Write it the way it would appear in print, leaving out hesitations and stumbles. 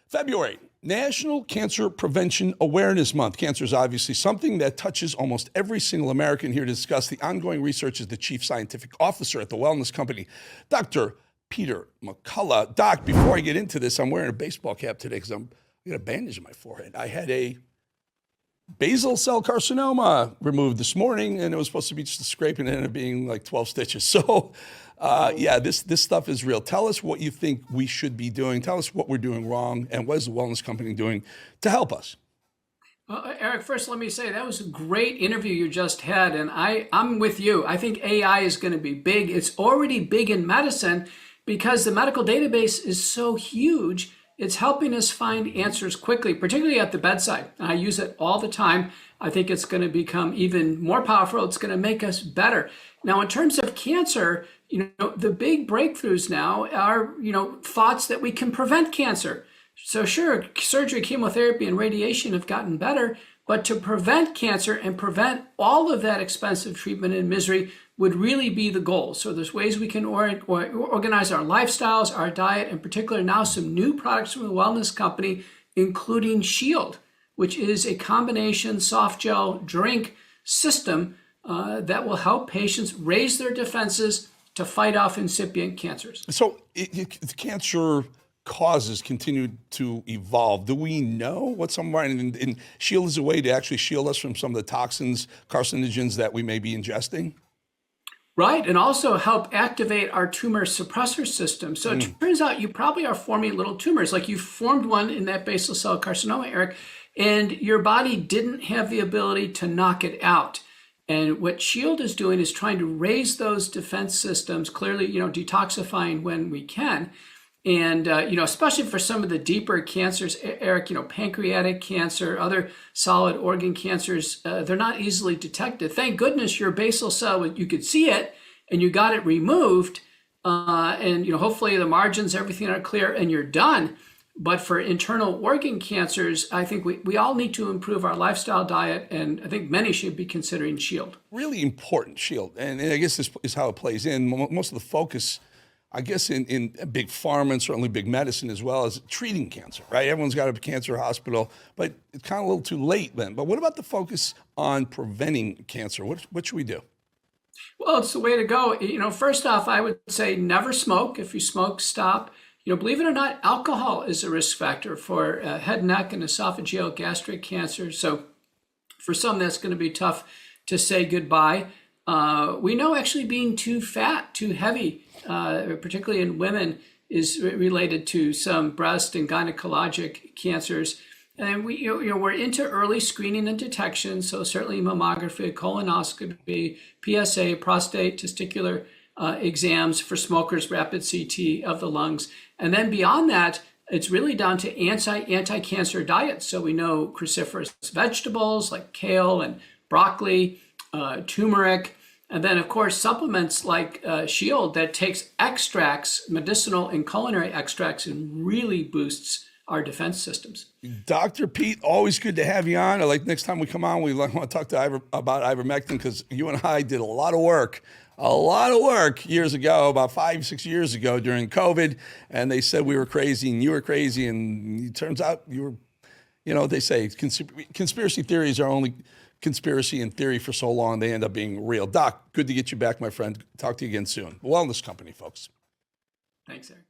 February, National Cancer Prevention Awareness Month. Cancer is obviously something that touches almost every single American. Here to discuss the ongoing research is the Chief Scientific Officer at the wellness company, Dr. Peter McCullough. Doc, before I get into this, I'm wearing a baseball cap today because I got a bandage in my forehead. I had a basal cell carcinoma removed this morning, and it was supposed to be just a scrape, and it ended up being like 12 stitches. So, yeah, this stuff is real. Tell us what you think we should be doing. Tell us what we're doing wrong, and what is the wellness company doing to help us? Eric, first let me say that was a great interview you just had, and I'm with you. I think AI is going to be big. It's already big in medicine because the medical database is so huge. It's helping us find answers quickly, particularly at the bedside. I use it all the time. I think it's going to become even more powerful. It's going to make us better. Now, in terms of cancer, the big breakthroughs now are, thoughts that we can prevent cancer. So sure, surgery, chemotherapy, and radiation have gotten better, but to prevent cancer and prevent all of that expensive treatment and misery would really be the goal. So there's ways we can organize our lifestyles, our diet, in particular now some new products from the wellness company, including Shield, which is a combination soft gel drink system that will help patients raise their defenses to fight off incipient cancers. So cancer causes continue to evolve. Do we know what some of our, and Shield is a way to actually shield us from some of the toxins, carcinogens that we may be ingesting? Right, and also help activate our tumor suppressor system. So it turns out you probably are forming little tumors, like you formed one in that basal cell carcinoma, Eric, and your body didn't have the ability to knock it out. And what Shield is doing is trying to raise those defense systems, clearly, detoxifying when we can. And, especially for some of the deeper cancers, Eric, pancreatic cancer, other solid organ cancers, they're not easily detected. Thank goodness your basal cell, you could see it and you got it removed. And, hopefully the margins, everything are clear and you're done. But for internal organ cancers, I think we all need to improve our lifestyle diet. And I think many should be considering Shield. Really important, Shield. And I guess this is how it plays in. Most of the focus, I guess, in big pharma and certainly big medicine as well, as treating cancer, right? Everyone's got a cancer hospital, but it's kind of a little too late then. But what about the focus on preventing cancer? What should we do? Well, it's the way to go. First off, I would say never smoke. If you smoke, stop. Believe it or not, alcohol is a risk factor for head, neck, and esophageal gastric cancer. So for some, that's going to be tough to say goodbye. We know actually being too fat, too heavy, particularly in women, is related to some breast and gynecologic cancers. And we're into early screening and detection. So certainly mammography, colonoscopy, PSA, prostate, testicular exams for smokers, rapid CT of the lungs. And then beyond that, it's really down to anti-cancer diets. So we know cruciferous vegetables like kale and broccoli, turmeric, and then, of course, supplements like Shield that takes extracts, medicinal and culinary extracts, and really boosts our defense systems. Dr. Pete, always good to have you on. Like next time we come on, we want to talk to about ivermectin because you and I did a lot of work years ago, about 5-6 years ago during COVID, and they said we were crazy and you were crazy, and it turns out you were, they say conspiracy theories are only conspiracy and theory for so long, they end up being real. Doc, good to get you back, my friend. Talk to you again soon. Wellness Company, folks. Thanks, Eric.